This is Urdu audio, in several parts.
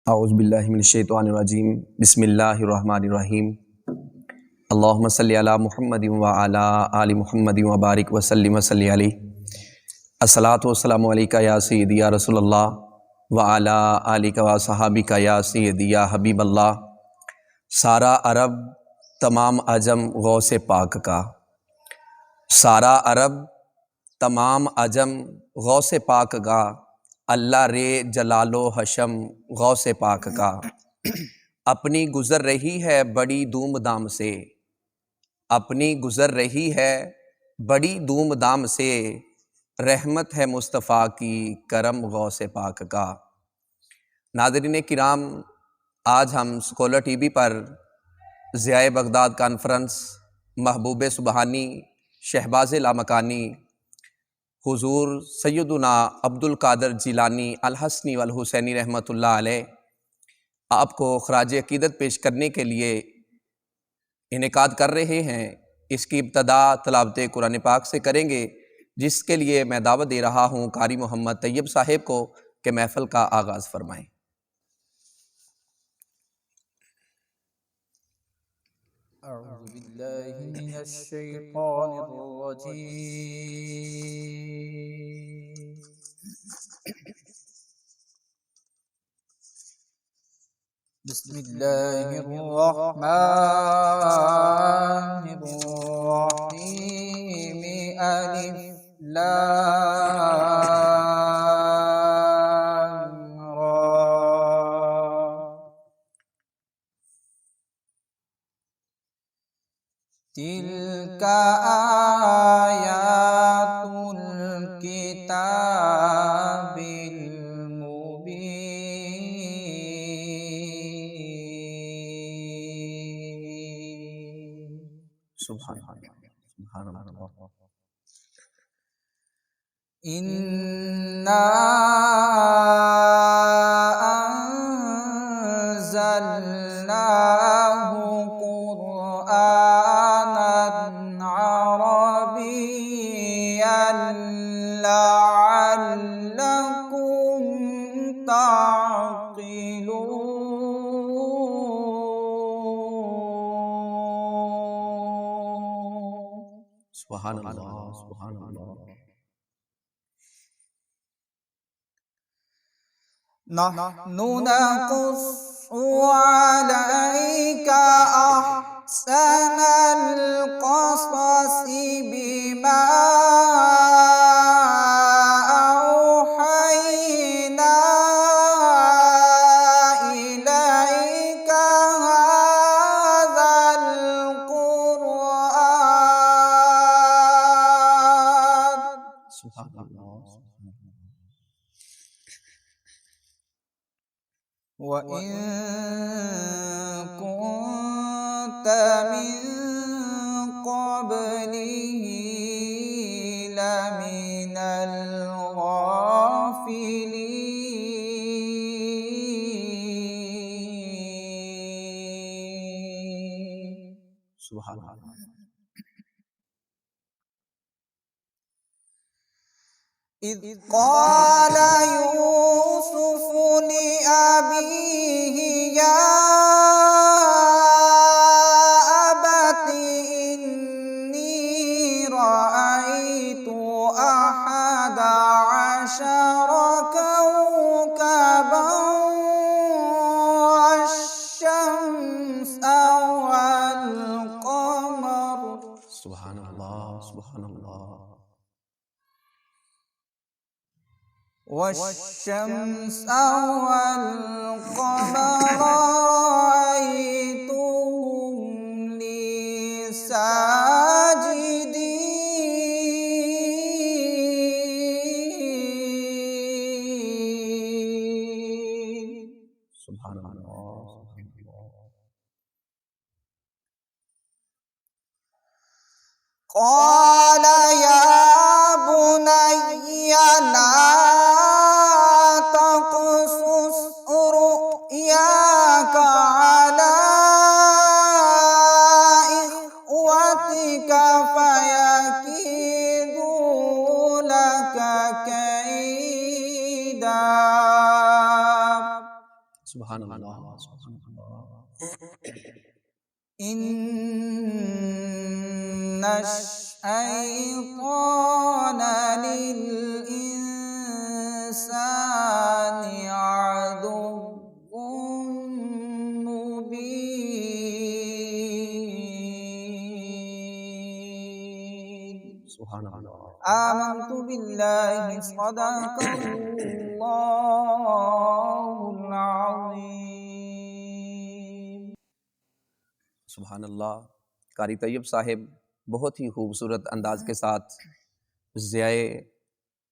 اعوذ باللہ من الشیطان الرجیم بسم اللہ الرحمن الرحیم اللہم صلی علی محمد وعلی آل محمد وبارک وسلم وصلی علیہ الصلاۃ والسلام علیکہ یا سیدی یا رسول اللہ وعلی آلک وصحابک یا سیدی یا حبیب اللہ۔ سارا عرب تمام عجم غوث پاک کا، سارا عرب تمام عجم غوث پاک کا، اللہ رے جلال و حشم غوث پاک کا۔ اپنی گزر رہی ہے بڑی دھوم دھام سے، اپنی گزر رہی ہے بڑی دھوم دھام سے، رحمت ہے مصطفیٰ کی کرم غوث پاک کا۔ ناظرین کرام، آج ہم سکولر ٹی وی پر ضیاء بغداد کانفرنس، محبوب سبحانی، شہباز لامکانی، حضور سیدنا عبد القادر جیلانی الحسنی والحسینی رحمۃ اللہ علیہ آپ کو خراج عقیدت پیش کرنے کے لیے انعقاد کر رہے ہیں۔ اس کی ابتدا تلاوت قرآن پاک سے کریں گے، جس کے لیے میں دعوت دے رہا ہوں قاری محمد طیب صاحب کو کہ محفل کا آغاز فرمائیں۔ اعوذ باللہ من الشیطان الرجیم، بسم اللہ الرحمن الرحیم، الف لام تلک آیات الکتاب المبین۔ سبحان اللہ، سبحان اللہ۔ انا انزلناہ قرآنا عربیا لعلکم تعقلون۔ سبحان اللہ، سبحان اللہ۔ نحن نقص عليك أحسن القصص بما أوحينا إليك هذا القرآن سبحان اللہ، وَإِن كُنتَ مِن قَبْلِهِ لَمِنَ الْغَافِلِينَ۔ سبحان اللہ۔ إذ قال يوسف لأبيه يا أبت إني رأيت أحد عشر كوكبا والشمس والقمر۔ سبحان اللہ، سبحان اللہ۔ والشمس والقمر رأيتهم لي ساجدين۔ سبحان اللہ، سبحان اللہ۔ قال يا بني لا تقصص رؤياك على إخوتك فيكيدوا لك كيدا۔ سبحان اللہ سبحان اللہ۔ إن الشيطان للإنسان عدو مبين سبحان اللہ۔ آمنت بالله صدق الله العظيم۔ سبحان اللہ۔ قاری طیب صاحب بہت ہی خوبصورت انداز کے ساتھ ضیاء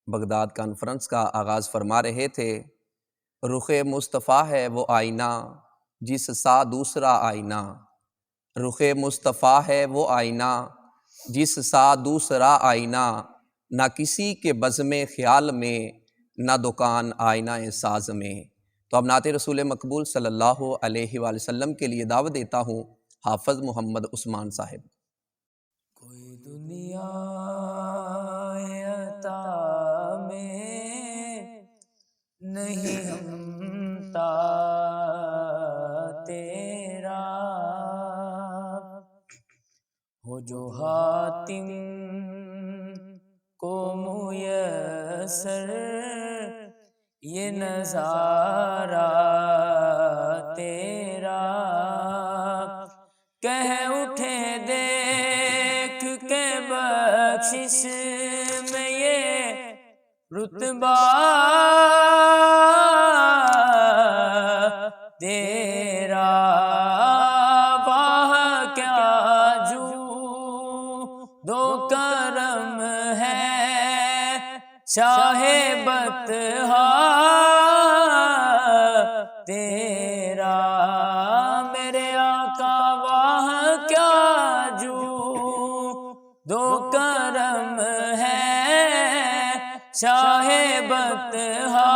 بغداد کانفرنس کا آغاز فرما رہے تھے۔ رخ مصطفیٰ ہے وہ آئینہ جس سا دوسرا آئینہ، رخ مصطفیٰ ہے وہ آئینہ جس سا دوسرا آئینہ، نہ کسی کے بزم خیال میں نہ دکان آئینہ ساز میں۔ تو اب نعت رسول مقبول صلی اللہ علیہ وآلہ وسلم کے لیے دعوت دیتا ہوں حافظ محمد عثمان صاحب۔ کوئی دنیا عطا میں نہیں ہمتا تیرا، ہو جو حاتم کو میسر یہ نظارہ تیرا، کہہ اٹھے دیکھ کے بخشش میں یہ رتبہ تیرا، واہ کیا جو دو کرم ہے شاہ بطحا تیرا، میرے آقا واہ کیا جو دو کرم ہے شاہ بطحا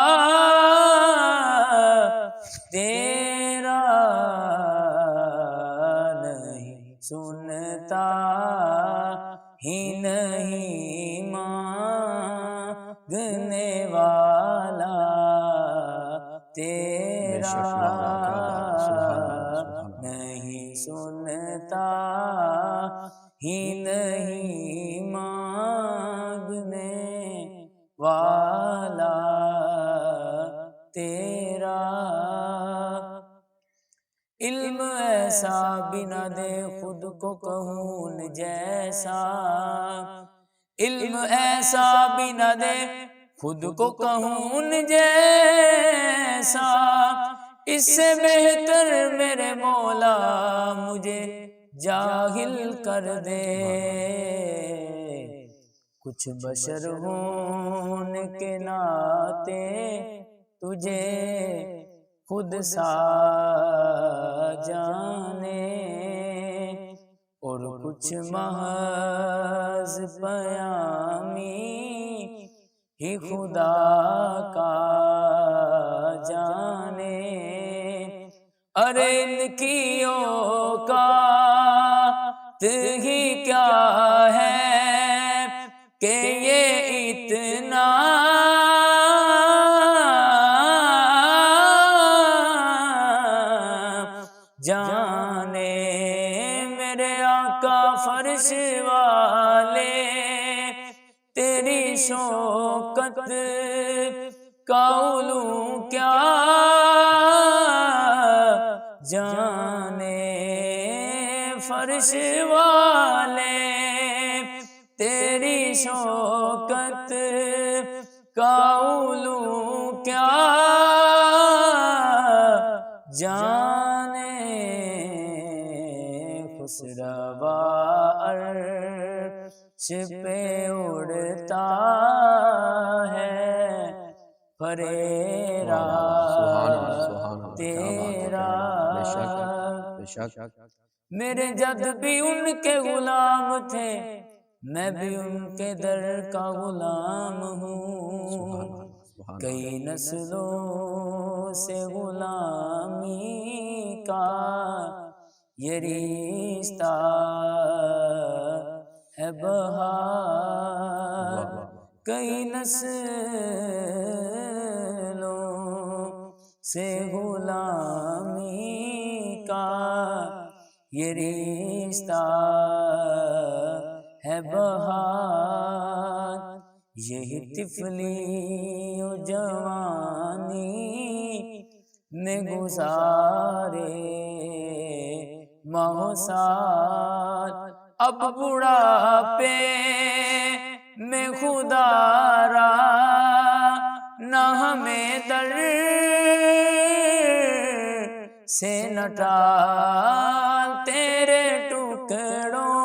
تیرا، نہیں سنتا ہی نہیں مانگنے والا تیرا، نہیں سنتا ہی نہیں مانگنے والا تیرا، علم ایسا بنا دے خود کو کہون جیسا، علم ایسا بنا دے خود کو کہون جیسا، اس سے بہتر میرے مولا مجھے جاہل کر دے، کچھ بشر ہونے کے ناطے تجھے خود سا جانے، اور کچھ محض پیامی ہی خدا کا جانے، ارے ان کی اوقات ہی کیا ہے کہ یہ اتنا جانے، میرے آقا فرش والے تیری شوکت کا علوم کیا جانے، فرش والے تیری شوکت کا علوم کیا جانے، خسروا عرش پہ اڑتا ہے فریرا تیرا، میرے جد بھی ان کے غلام تھے میں بھی ان کے در کا غلام ہوں، کئی نسلوں سے غلامی کا یہ رشتہ ہے بہار، کئی نسلوں سے غلامی کا یہ رشتہ ہے بہار، یہی طفلی و جوانی میں گزارے ماہ و سال، اب بڑھاپے میں خدا را نہ ہمیں در سے نہ ٹال، تیرے ٹکڑوں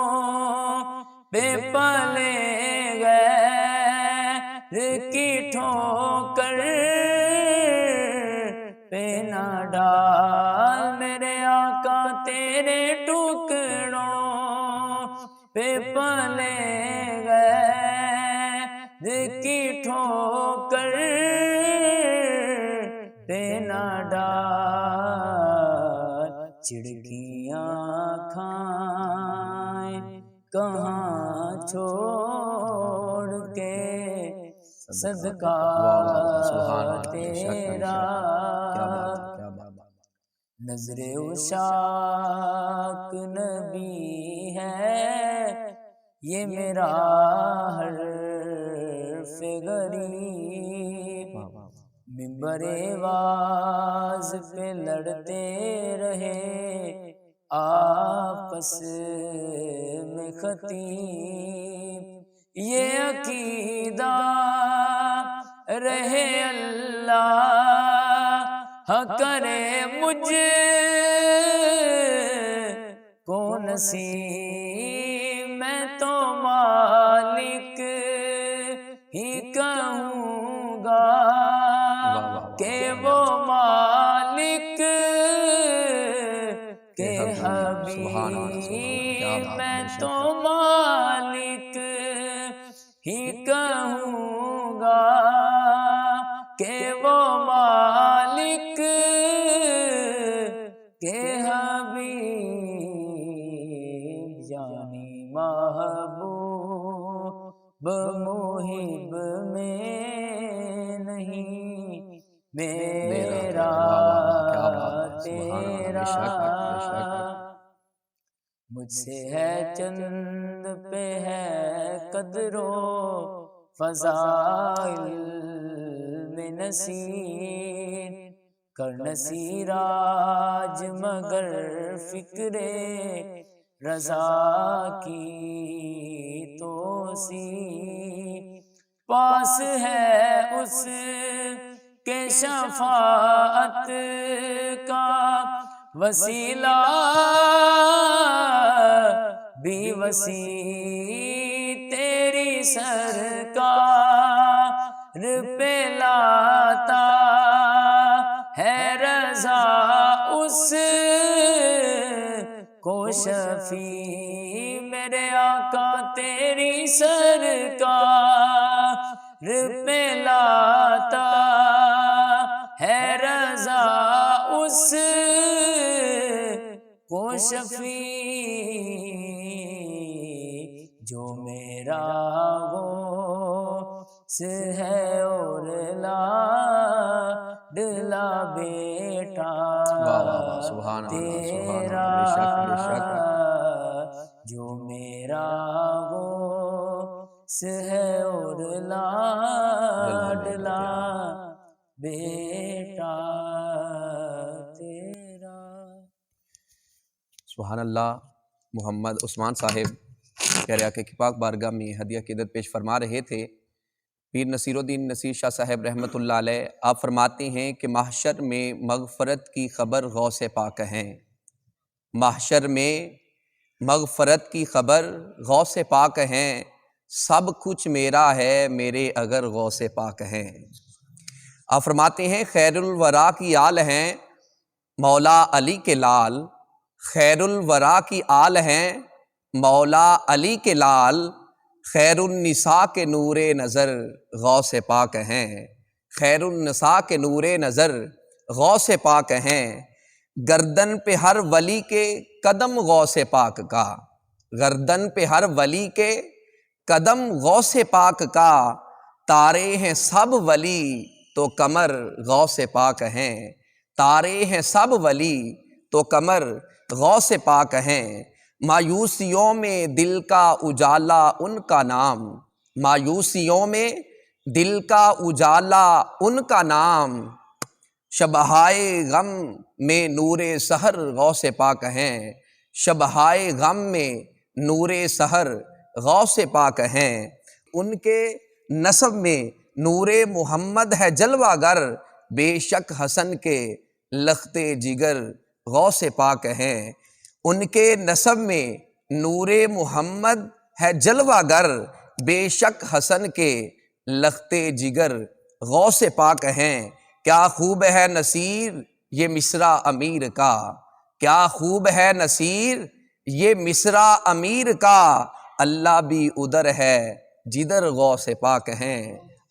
پہ پلے غیر کی ٹھوکر پہ نہ ڈال، میرے آقا تیرے ٹکڑوں پہ پلے غیر کی ٹھوکر پہ نہ ڈال، چڑکیاں کھائیں کہاں چھوڑ کے صدقہ تیرا، نظر عشاق نبی ہے یہ میرا حرف غریب، منبر واز پہ لڑتے رہے آپس میں خطیب، یہ عقیدہ رہے اللہ کرے مجھ کو نصیب، میں تو مالک ہی کہوں گا کہ وہ مالک کے حبیب، میں تو مالک ہی کہوں گا کہ وہ مالک کے حبیب، یعنی محبوب محب میں نہیں میرا تیرا، مجھ سے ہے چند پہ ہے قدر و فضائل میں نصیر، کر نصیراج مگر فکر رضا کی توصیف، پاس ہے اس کے شفاعت کا وسیلہ بھی وسیع، تیری سرکار پہ لاتا ہے رضا اس کو شفیع، میرے آقا تیری سرکار پہ لاتا ہے رضا اس کو شفیع، جو میرا غوث ہے اور لاڈلا بیٹا تیرا، جو میرا غوث ہے اور لاڈلا بیٹا تیرا۔ سبحان اللہ۔ محمد عثمان صاحب پیارے آقا کی پاک بارگاہ میں ہدیہ عقیدت پیش فرما رہے تھے۔ پیر نصیر الدین نصیر شاہ صاحب رحمۃ اللہ علیہ آپ فرماتے ہیں کہ محشر میں مغفرت کی خبر غوث پاک ہیں، محشر میں مغفرت کی خبر غوث پاک ہیں، سب کچھ میرا ہے میرے اگر غوث پاک ہیں۔ آپ فرماتے ہیں خیر الورا کی آل ہیں مولا علی کے لال، خیر الورا کی آل ہیں مولا علی کے لال، خیر النساء کے نور نظر غوث پاک ہیں، خیر النساء کے نور نظر غوث پاک ہیں، گردن پہ ہر ولی کے قدم غوث پاک کا، گردن پہ ہر ولی کے قدم غوث پاک کا، تارے ہیں سب ولی تو کمر غوث پاک ہیں، تارے ہیں سب ولی تو کمر غوث پاک ہیں، مایوسیوں میں دل کا اجالا ان کا نام، مایوسیوں میں دل کا اجالا ان کا نام، شبہائے غم میں نور سحر غوث پاک ہیں، شبہائے غم میں نور سحر غوث پاک ہیں، ان کے نسب میں نور محمد ہے جلوہ گر، بے شک حسن کے لخت جگر غوث پاک ہیں، ان کے نسب میں نور محمد ہے جلوہ گر، بے شک حسن کے لخت جگر غوث پاک ہیں۔ کیا خوب ہے نصیر یہ مصرع امیر کا، کیا خوب ہے نصیر یہ مصرع امیر کا، اللہ بھی ادھر ہے جدھر غوث پاک ہیں،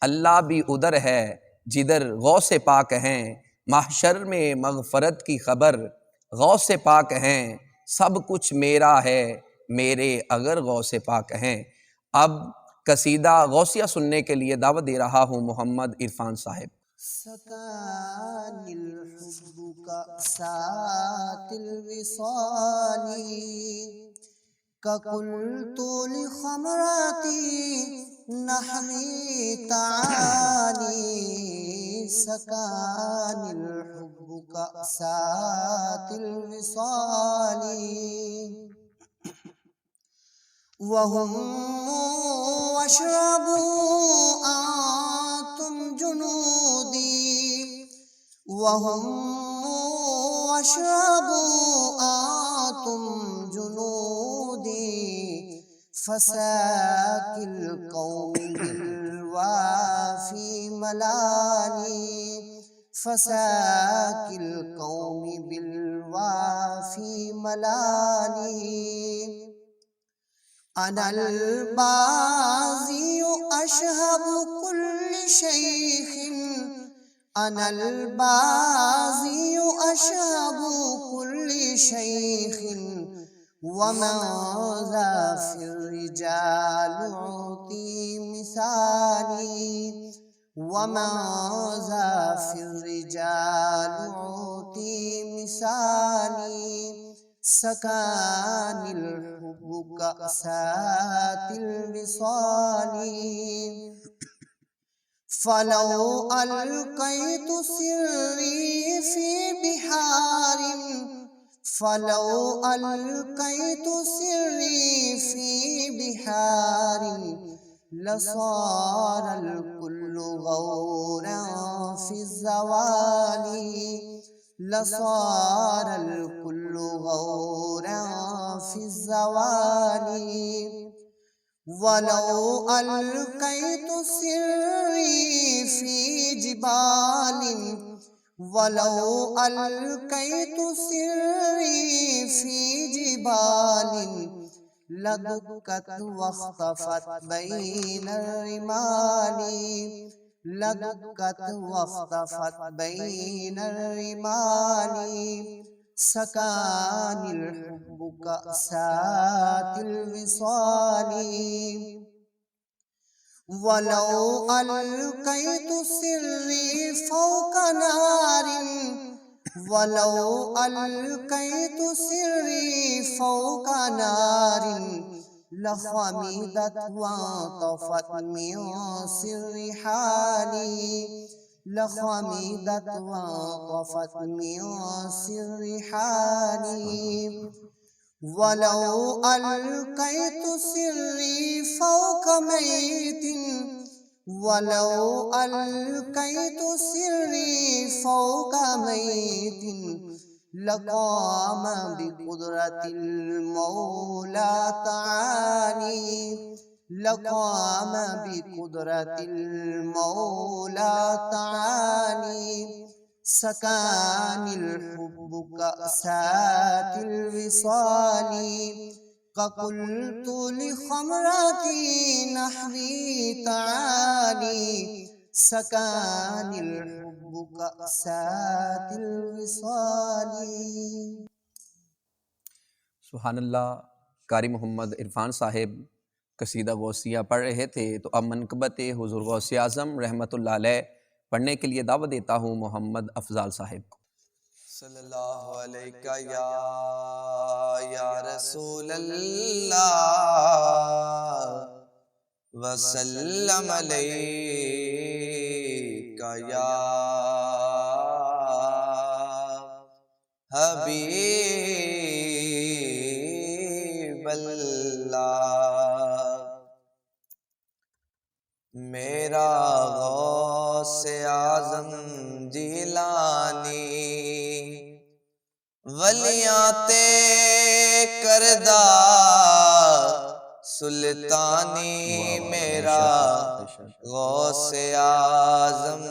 اللہ بھی ادھر ہے جدھر غوث پاک ہیں، محشر میں مغفرت کی خبر غوث پاک ہیں، سب کچھ میرا ہے میرے اگر غوث پاک ہیں۔ اب قصیدہ غوثیہ سننے کے لیے دعوت دے رہا ہوں محمد عرفان صاحب۔ سکانی الحب کأسات الوصال كقلت لخمراتي نحوي تعالي، سكاني الحب كأسات الوصال وهم واشربوا أنتم جنودي، وهم واشربوا أنتم جنودي، فساك القوم بالوافي ملالي، فساك القوم بالوافي ملالي، أنا البازي أشهب كل شيخ، أنا البازي أشهب كل شيخ، ومن ذا في الرجال أعطي مثالي، ومن ذا في الرجال أعطي مثالي، سكاني الحب كأسات الوصال، فلو ألقيت سري في بحار، فلو ألقيت سري في بحار، لصار الكل غورا في الزوال، لصار الكل غورا في الزوال، ولو ألقيت سري في جبال، ولو ألقيت سري في جبال، لدكت واختفت بين الرمال، لدكت واختفت بين الرمال، سكاني الحب كأسات الوصال، ولو ألقيت سري فوق نار، ولو ألقيت سري فوق نار، لخمدت وانطفت من سر حالي، لخمدت وانطفت من سر حالي، ولو ألقيت سري فوق ميت، ولو ألقيت سري فوق ميت، لقام بقدرة المولى تعالي، لقام بقدرة المولى تعالي، سكاني الحب كأسات الوصال، فقلت لخمرتي نحوي تعالي، سكاني الحب كأسات الوصال۔ سبحان اللہ۔ قاری محمد عرفان صاحب قصیدہ غوثیہ پڑھ رہے تھے، تو اب منقبت حضور غوث اعظم رحمۃ اللہ علیہ پڑھنے کے لیے دعوت دیتا ہوں محمد افضال صاحب کو۔ صلی اللہ علیہ یا رسول اللہ وسلم علیک یا حبیب اللہ۔ میرا غوث اعظم جیلانی ولیاں تے کردہ سلطانی، میرا غوث اعظم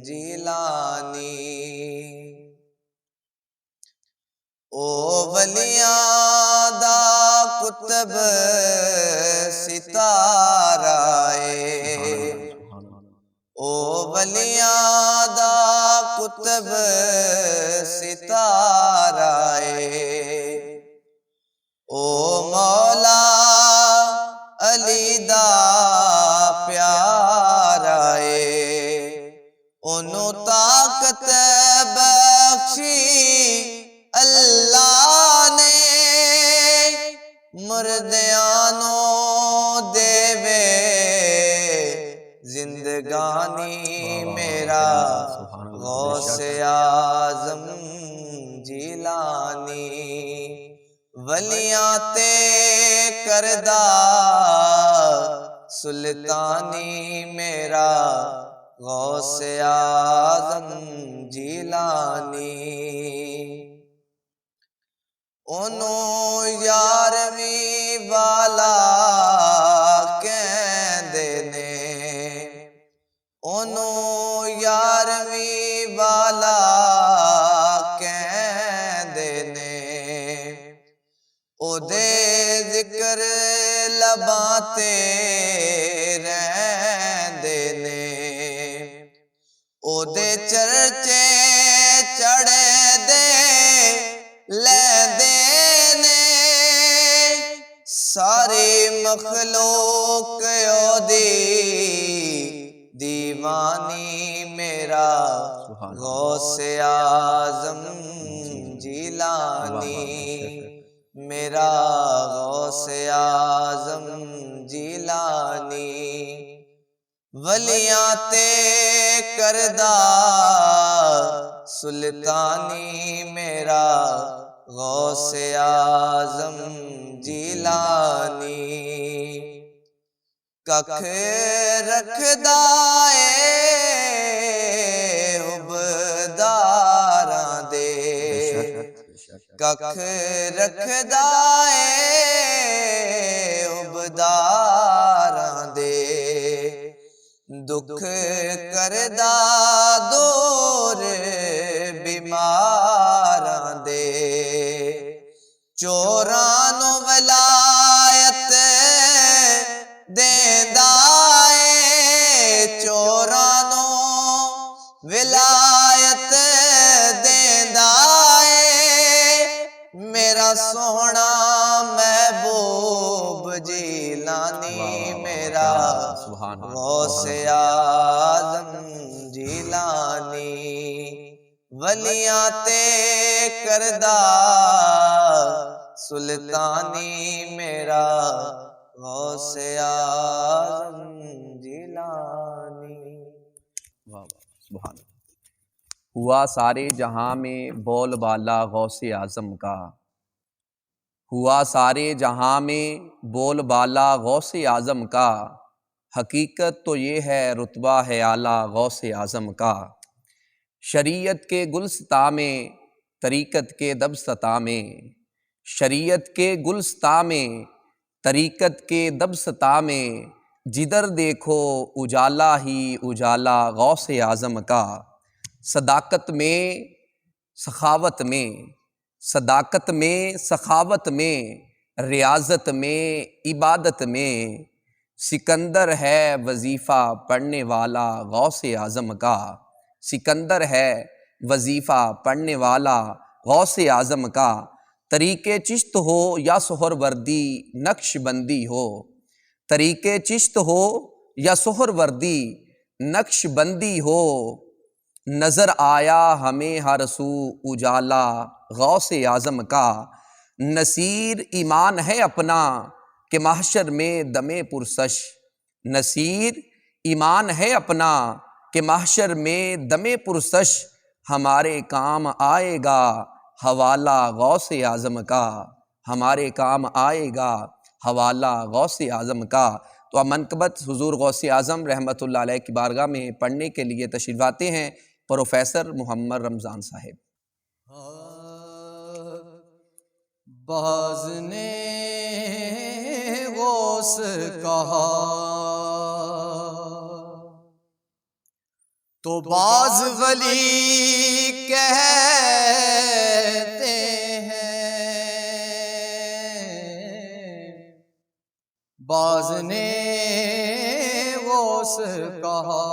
جیلانی۔ او ولیاں دا قطب ستارہ اے، او ولیاں دا قطب ستارہ اے، او مولا علی دا پیارا اے، انہوں طاقت بخشی اللہ نے، مردیانوں دیوے زندگانی، میرا غوث اعظم جیلانی ولیاں تے کردہ سلطانی، میرا غوث اعظم جیلانی۔ انہوں یارویں والا کہندے نے، انہوں یارویں والا کہندے نے، او دے ذکر لباں تے رہندے نے، او دے چرچے چڑھے دے لیندے نے، ساری مخلوق دی دیوانی، میرا غوث اعظم جیلانی، میرا غوث اعظم جیلانی ولیاں تے کردہ سلطانی، میرا غوث اعظم جیلانی۔ ککھ رکھدا اے عبداراں دے، ککھ رکھدا اے عبداراں دے، دکھ کردہ دور بیماراں دے، چوراں نو ولایت دیندا اے، چوراں نو ولایت دیندا اے، میرا سونا محبوب جیلانی، میرا غوث اعظم جیلانی ولیاں تے کردہ سلطانی، میرا غوث اعظم جیلانی۔ سبحان اللہ۔ ہوا سارے جہاں میں بول بالا غوث اعظم کا، ہوا سارے جہاں میں بول بالا غوث اعظم کا، حقیقت تو یہ ہے رتبہ ہے اعلیٰ غوث اعظم کا، شریعت کے گلستاں میں طریقت کے دبستاں میں، شریعت کے گلستاں میں طریقت کے دبستاں میں، جدھر دیکھو اجالا ہی اجالا غوث اعظم کا، صداقت میں سخاوت میں، صداقت میں سخاوت میں، ریاضت میں عبادت میں، سکندر ہے وظیفہ پڑھنے والا غوث اعظم کا، سکندر ہے وظیفہ پڑھنے والا غوث اعظم کا، طریقے چشت ہو یا سہر وردی نقش بندی ہو، طریقے چشت ہو یا سہر وردی نقش بندی ہو، نظر آیا ہمیں ہر سو اجالا غوث اعظم کا، نصیر ایمان ہے اپنا کہ محشر میں دم پرسش، نصیر ایمان ہے اپنا کہ محشر میں دم پرسش، ہمارے کام آئے گا حوالہ غوث اعظم کا، ہمارے کام آئے گا حوالہ غوث اعظم کا۔ تو اب منقبت حضور غوث اعظم رحمۃ اللہ علیہ کی بارگاہ میں پڑھنے کے لیے تشریف لاتے ہیں پروفیسر محمد رمضان صاحب۔ باز نے غوث کہا تو باز ولی کہتے ہیں، باز نے غوث کہا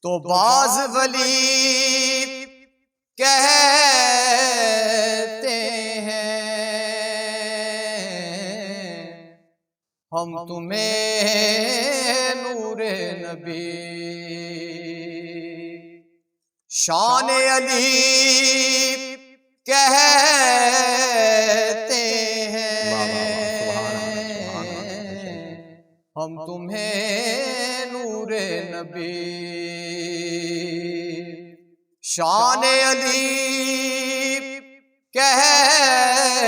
تو باز ولی کہتے ہیں، ہم تمہیں نور نبی شان علی کہتے ہیں، ہم تمہیں نور نبی شان علی کہتے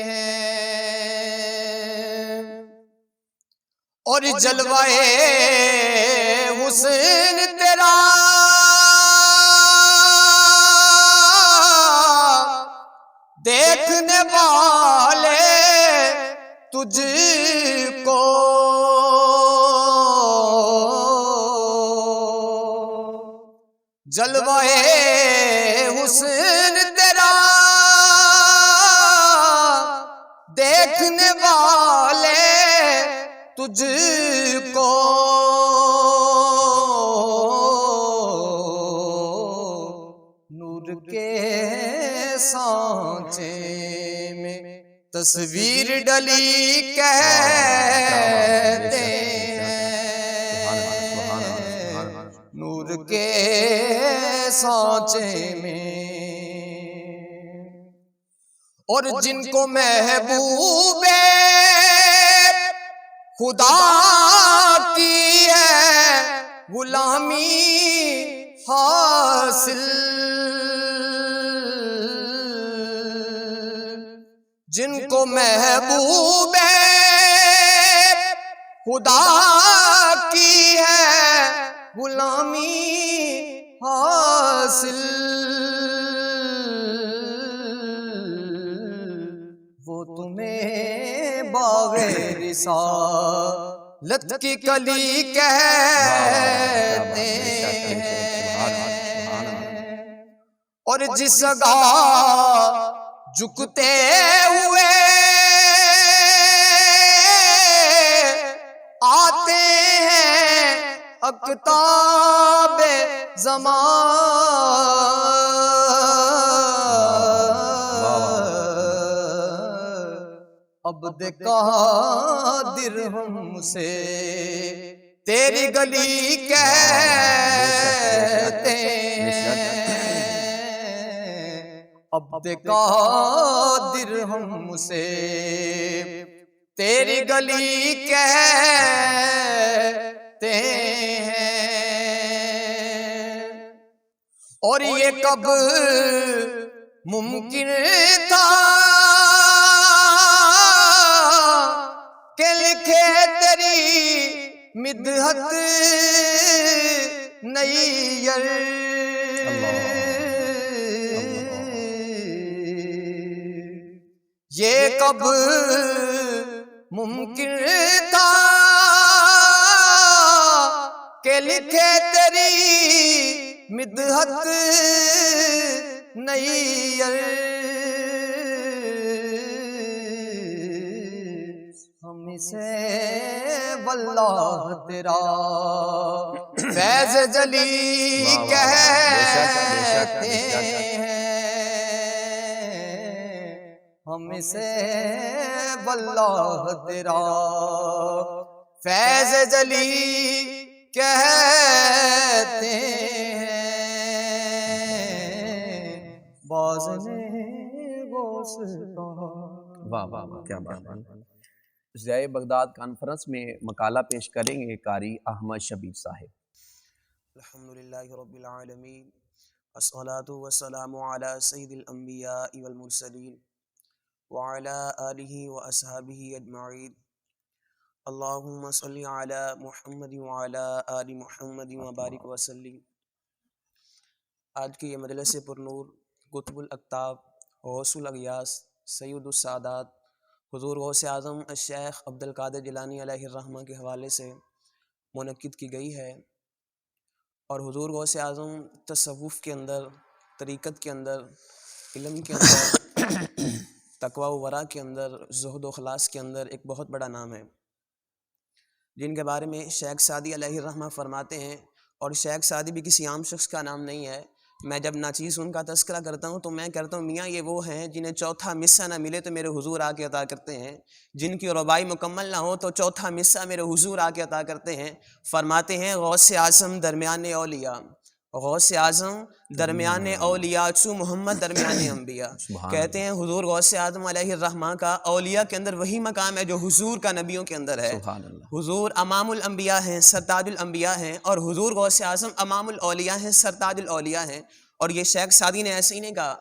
ہیں، اور جلوہ حسن تیرا دیکھنے والے تجھ کو جلوہ حسن تیرا دیکھنے والے تجھ کو نور کے سانچے میں تصویر ڈلی کہتے نور کے سانچے میں، اور جن کو محبوب خدا کی ہے غلامی حاصل، جن کو محبوب خدا کی ہے غلامی حاصل، وہ تمہیں باغ رسالت کی کلی کہتے ہیں، اور جس گاہ جھکتے ہوئے آتے ہیں اقطاب زمان، عبد قادر ہم سے تیری گلی کہتے ہیں، عبد قادر ہم سے تیری گلی کہتے ہیں، اور یہ کب ممکن تھا کہ لکھے تیری مدحت نیّر، یہ کب ممکن تھا کہ لکھے تیری مدحت نیّر، ہم اسے واللہ تیرا فیض جلی کہتے ہیں، ہم اسے واللہ تیرا فیض جلی کہتے ہیں باز نے غوث کہا۔ واہ واہ واہ، کیا بات ہے۔ ضیاء بغداد کانفرنس میں مقالہ پیش کریں گے قاری احمد شبیر صاحب۔ الحمدللہ رب العالمین، الصلاۃ والسلام علی سید الانبیاء والمرسلین وعلی آلہ واصحابہ اجمعین۔ اللہم صلی علی محمد وعلی آل محمد وبارک وسلم۔ آج کی یہ مجلس پرنور قطب الاقطاب غوث الاغیاث سید السادات حضور غوث اعظم الشیخ عبدالقادر جیلانی علیہ الرحمہ کے حوالے سے منعقد کی گئی ہے، اور حضور غوث اعظم تصوف کے اندر، طریقت کے اندر، علم کے اندر، تقوی و ورع کے اندر، زہد و اخلاص کے اندر ایک بہت بڑا نام ہے، جن کے بارے میں شیخ سعدی علیہ الرحمہ فرماتے ہیں، اور شیخ سعدی بھی کسی عام شخص کا نام نہیں ہے۔ میں جب ناچیز ان کا تذکرہ کرتا ہوں تو میں کہتا ہوں میاں یہ وہ ہیں جنہیں چوتھا مصرع نہ ملے تو میرے حضور آ کے عطا کرتے ہیں، جن کی ربائی مکمل نہ ہو تو چوتھا مصرع میرے حضور آ کے عطا کرتے ہیں۔ فرماتے ہیں غوث اعظم درمیان اولیاء، غوث اعظم درمیان اولیاء، چو محمد درمیان انبیاء۔ کہتے ہیں حضور غوث اعظم علیہ الرحمہ کا اولیاء کے اندر وہی مقام ہے جو حضور کا نبیوں کے اندر ہے۔ حضور امام الانبیاء ہیں، سرتاج الانبیاء ہیں، اور حضور غوث اعظم امام الاولیاء ہیں، سرتاج الاولیاء ہیں۔ اور یہ شیخ سعدی نے ایسے ہی نہیں کہا،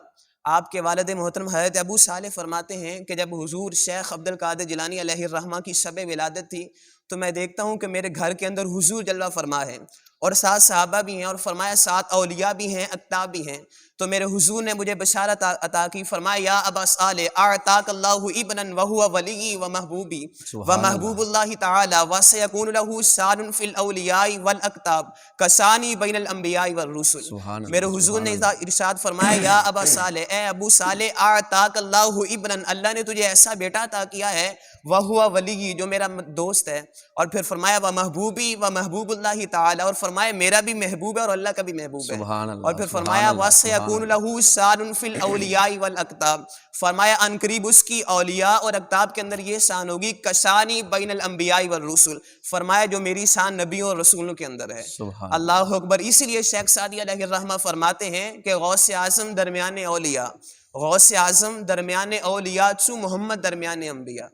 آپ کے والد محترم حضرت ابو صالح فرماتے ہیں کہ جب حضور شیخ عبدالقادر جیلانی علیہ الرحمہ کی شب ولادت تھی تو میں دیکھتا ہوں کہ میرے گھر کے اندر حضور جلوہ فرما ہے، اور ساتھ صحابہ بھی ہیں، اور فرمایا ساتھ اولیاء بھی ہیں، اقطاب بھی ہیں۔ تو میرے حضور نے مجھے بشارت عطا کی، فرمایا یا ابا صالح اعطاک اللہ ابنا وہو ولی و محبوبی و محبوب اللہ تعالی وسیکون لہ شان فی الاولیاء والاقطاب کسانی بین الانبیاء والرسل۔ میرے حضور نے ارشاد فرمایا یا ابا صالح، اے ابو صالح، اعطاک اللہ ابنا، اللہ نے تجھے ایسا بیٹا عطا کیا ہے، وہو ولی، جو میرا دوست ہے، اور پھر فرمایا و محبوبی و محبوب اللہ تعالی، اور فرمایا میرا بھی محبوب ہے اور اللہ کا بھی محبوب ہے، اور پھر فرمایا وَسَيَكُونُ لَهُ شَانٌ فِي الْأَوْلِيَاءِ وَالْأَقْطَابِ، فرمایا ان قریب اس کی اولیاء اور اقطاب کے اندر یہ شان ہوگی کشانی بین الانبیاء والرسل، فرمایا جو میری شان نبیوں اور رسولوں کے اندر ہے۔ اللہ اکبر۔ اسی لیے شیخ سعدی علیہ الرحمہ فرماتے ہیں کہ غوث اعظم درمیان اولیاء، غوث اعظم درمیان اولیاء، چو محمد درمیان انبیاء۔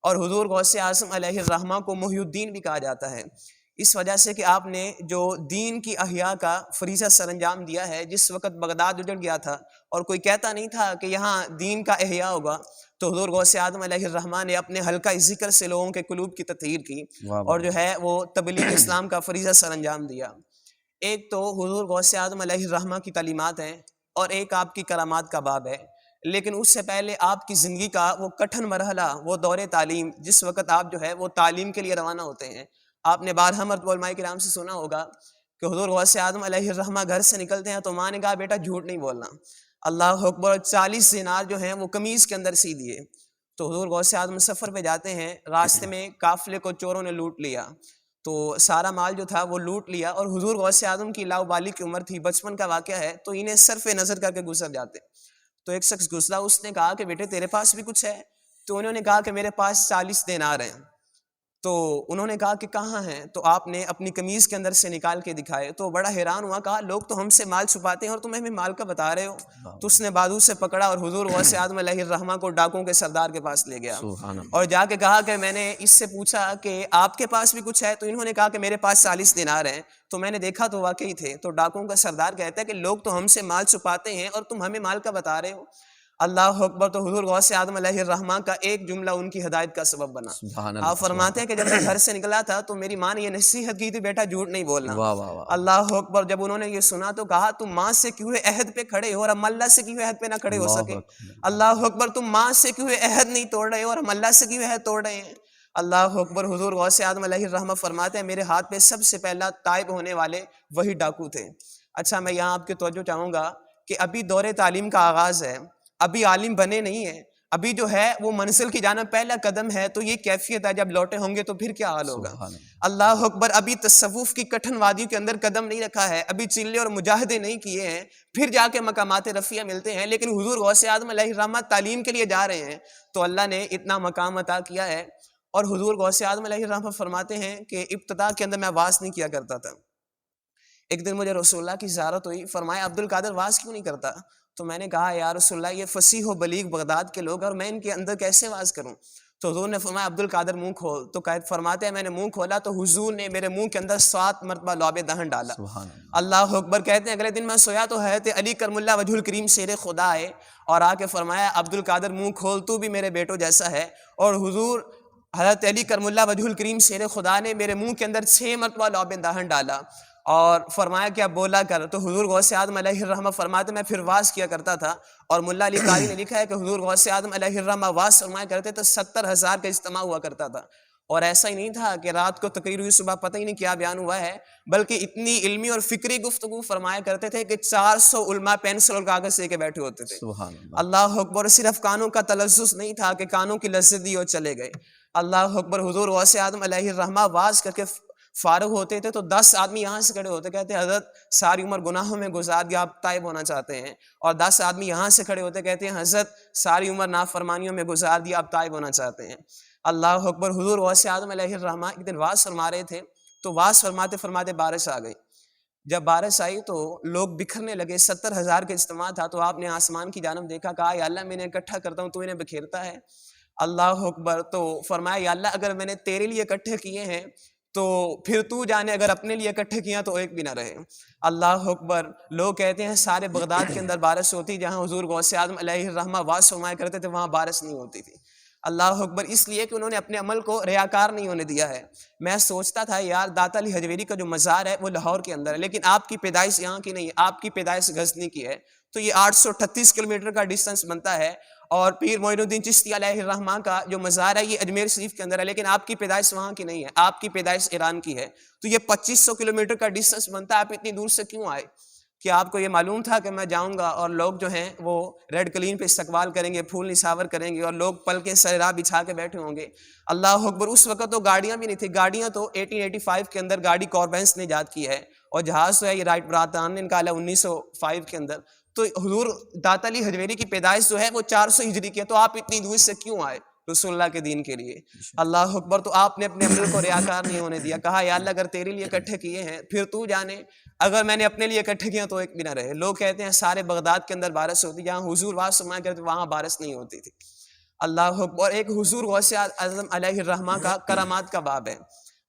اور حضور غوث اعظم علیہ الرحمہ کو محی الدین بھی کہا جاتا ہے، اس وجہ سے کہ آپ نے جو دین کی احیاء کا فریضہ سر انجام دیا ہے۔ جس وقت بغداد اجڑ گیا تھا اور کوئی کہتا نہیں تھا کہ یہاں دین کا احیاء ہوگا، تو حضور غوث اعظم علیہ الرحمہ نے اپنے حلقہ ذکر سے لوگوں کے قلوب کی تطہیر کی، اور جو ہے وہ تبلیغ اسلام کا فریضہ سر انجام دیا۔ ایک تو حضور غوث اعظم علیہ الرحمہ کی تعلیمات ہیں، اور ایک آپ کی کرامات کا باب ہے، لیکن اس سے پہلے آپ کی زندگی کا وہ کٹھن مرحلہ، وہ دور تعلیم، جس وقت آپ جو ہے وہ تعلیم کے لیے روانہ ہوتے ہیں۔ آپ نے بارہا مرتبہ علماء کرام سے سنا ہوگا کہ حضور غوث اعظم علیہ الرحمہ گھر سے نکلتے ہیں تو ماں نے کہا بیٹا جھوٹ نہیں بولنا، اللہ اکبر، 40 دینار جو ہیں وہ قمیض کے اندر سی دیے۔ تو حضور غوث اعظم سفر پہ جاتے ہیں، راستے میں قافلے کو چوروں نے لوٹ لیا، تو سارا مال جو تھا وہ لوٹ لیا، اور حضور غوث اعظم کی لاؤبالی کی عمر تھی، بچپن کا واقعہ ہے، تو انہیں صرف نظر کر کے گزر جاتے۔ تو ایک شخص گزرا، اس نے کہا کہ بیٹے تیرے پاس بھی کچھ ہے؟ تو انہوں نے کہا کہ میرے پاس 40 دینار ہیں۔ تو انہوں نے کہا کہ کہاں ہیں؟ تو آپ نے اپنی قمیض کے اندر سے نکال کے دکھائے۔ تو بڑا حیران ہوا، کہا لوگ تو ہم سے مال چھپاتے ہیں اور تم ہمیں مال کا بتا رہے ہو؟ تو اس نے بازو سے پکڑا اور حضور غوث اعظم علیہ الرحمہ کو ڈاکوں کے سردار کے پاس لے گیا، اور جا کے کہا کہ میں نے اس سے پوچھا کہ آپ کے پاس بھی کچھ ہے؟ تو انہوں نے کہا کہ میرے پاس 40 دینار ہیں۔ تو میں نے دیکھا تو واقعی تھے۔ تو ڈاکوں کا سردار کہتا ہے کہ لوگ تو ہم سے مال چھپاتے ہیں اور تم ہمیں مال کا بتا رہے ہو؟ اللہ اکبر۔ تو حضور غوث اعظم علیہ الرحمہ کا ایک جملہ ان کی ہدایت کا سبب بنا۔ آپ فرماتے ہیں کہ جب میں گھر سے نکلا تھا تو میری ماں نے یہ نصیحت کی تھی بیٹا جھوٹ نہیں بولنا۔ اللہ اکبر۔ جب انہوں نے یہ سنا تو کہا تم ماں سے کیوں عہد پہ کھڑے ہو اور ہم اللہ سے کیوں عہد پہ نہ کھڑے ہو سکے؟ اللہ اکبر۔ تم ماں سے کیوں عہد نہیں توڑ رہے ہو اور ہم اللہ سے کیوں عہد توڑ رہے ہیں؟ اللہ اکبر۔ حضور غوث اعظم علیہ الرحمہ فرماتے ہیں میرے ہاتھ پہ سب سے پہلا تائب ہونے والے وہی ڈاکو تھے۔ اچھا، میں یہاں آپ کی توجہ چاہوں گا کہ ابھی دور تعلیم کا آغاز ہے، ابھی عالم بنے نہیں ہیں، ابھی جو ہے وہ منزل کی جانب پہلا قدم ہے، تو یہ کیفیت ہے، جب لوٹے ہوں گے تو پھر کیا حال ہوگا؟ اللہ اکبر۔ ابھی تصوف کی کٹھن وادیوں کے اندر قدم نہیں رکھا ہے، ابھی چلے اور مجاہدے نہیں کیے ہیں، پھر جا کے مقامات رفیع ملتے ہیں۔ لیکن حضور غوث اعظم علیہ الرحمہ تعلیم کے لیے جا رہے ہیں تو اللہ نے اتنا مقام عطا کیا ہے۔ اور حضور غوث اعظم علیہ الرحمہ فرماتے ہیں کہ ابتدا کے اندر میں واز نہیں کیا کرتا تھا. ایک دن مجھے رسول اللہ کی زیارت ہوئی، فرمایا عبد القادر واز کیوں نہیں کرتا؟ تو میں نے کہا یا رسول اللہ یہ فصیح و بلیغ بغداد کے لوگ اور میں ان کے اندر کیسے واز کروں؟ تو حضور نے فرمایا عبد القادر منہ کھول. تو فرماتے ہیں میں نے منہ کھولا تو حضور نے میرے منہ کے اندر 7 مرتبہ لعاب دہن ڈالا. اللہ اکبر. کہتے ہیں اگلے دن میں سویا تو حضرت علی کرم اللہ وجہ الکریم شیر خدا آئے اور آ کے فرمایا عبد القادر منہ کھول، تو بھی میرے بیٹوں جیسا ہے. اور حضور حضرت علی کرم اللہ وجہ الکریم شیر خدا نے میرے منہ کے اندر 6 مرتبہ لعاب دہن ڈالا اور فرمایا کہ اب بولا کر. تو حضور غوث اعظم علیہ الرحمہ فرماتے میں پھر واز کیا کرتا تھا. اور ملا علی قاری نے لکھا ہے کہ حضور غوث اعظم علیہ الرحمہ واز فرمایا کرتے تو 70,000 کا اجتماع ہوا کرتا تھا. اور ایسا ہی نہیں تھا کہ رات کو تقریر ہوئی صبح پتہ ہی نہیں کیا بیان ہوا ہے، بلکہ اتنی علمی اور فکری گفتگو فرمایا کرتے تھے کہ 400 علماء پینسل اور کاغذ لے کے بیٹھے ہوتے تھے. اللہ اکبر. صرف کانوں کا تلذذ نہیں تھا کہ کانوں کی لذت دی اور چلے گئے. اللہ اکبر. حضور غوث اعظم علیہ الرحمہ واز کر کے فارغ ہوتے تھے تو 10 آدمی یہاں سے کھڑے ہوتے، کہتے حضرت ساری عمر گناہوں میں گزار دیا، آپ تائب ہونا چاہتے ہیں. اور 10 آدمی یہاں سے کھڑے ہوتے، کہتے ہیں حضرت ساری عمر نافرمانیوں میں گزار دیا، آپ تائب ہونا چاہتے ہیں. اللہ اکبر. حضور غوث اعظم علیہ الرحمہ ایک دن واز فرما رہے تھے تو واز فرماتے فرماتے بارش آ گئی. جب بارش آئی تو لوگ بکھرنے لگے، 70,000 کا اجتماع تھا. تو آپ نے آسمان کی جانب دیکھا، کہا یا اللہ میں انہیں اکٹھا کرتا ہوں تو انہیں بکھیرتا ہے. اللہ اکبر. تو فرمایا یا اللہ اگر میں نے تیرے لیے اکٹھے کیے ہیں تو پھر تو جانے اگر اپنے لیے اکٹھے کیا تو ایک بھی نہ رہے. اللہ اکبر. لوگ کہتے ہیں سارے بغداد کے اندر بارش ہوتی، جہاں حضور غوث اعظم علیہ الرحمہ واز فرمایا کرتے تھے وہاں بارش نہیں ہوتی تھی. اللہ اکبر. اس لیے کہ انہوں نے اپنے عمل کو ریاکار نہیں ہونے دیا ہے. میں سوچتا تھا یار داتا علی حجویری کا جو مزار ہے وہ لاہور کے اندر ہے، لیکن آپ کی پیدائش یہاں کی نہیں ہے، آپ کی پیدائش غزنی کی ہے. تو یہ 838 کلومیٹر کا ڈسٹنس بنتا ہے. اور پیر معین الدین چشتی علیہ الرحمہ کا جو مزار ہے یہ اجمیر شریف کے اندر ہے، لیکن آپ کی پیدائش وہاں کی نہیں ہے، آپ کی پیدائش ایران کی ہے. تو یہ 2500 کلومیٹر کا ڈسٹنس بنتا ہے. آپ اتنی دور سے کیوں آئے؟ کیا آپ کو یہ معلوم تھا کہ میں جاؤں گا اور لوگ جو ہیں وہ ریڈ کلین پہ استقبال کریں گے، پھول نثار کریں گے اور لوگ پل کے سر راہ بچھا کے بیٹھے ہوں گے؟ اللہ اکبر. اس وقت تو گاڑیاں بھی نہیں تھیں. گاڑیاں تو 1885 کے اندر گاڑی کاربینس نے ایجاد کی ہے اور جہاز تو ہے یہ رائٹ براتان نے نکالا 1905 کے اندر. تو حضور داتا علی حجویری کی پیدائش جو ہے وہ 400 ہجری کی ہے. تو آپ اتنی دور سے کیوں آئے رسول اللہ کے دین کے لیے؟ اللہ اکبر. تو آپ نے اپنے عمل کو ریاکار نہیں ہونے دیا. کہا یا اللہ اگر تیرے لیے اکٹھے کیے ہیں پھر تو جانے، اگر میں نے اپنے لیے اکٹھے کیا تو ایک بھی نہ رہے. لوگ کہتے ہیں سارے بغداد کے اندر بارش ہوتی، جہاں حضور واز فرمایا کرتے وہاں بارش نہیں ہوتی تھی. اللہ اکبر. ایک حضور غوث اعظم علیہ الرحمہ کا کرامات کا باب ہے.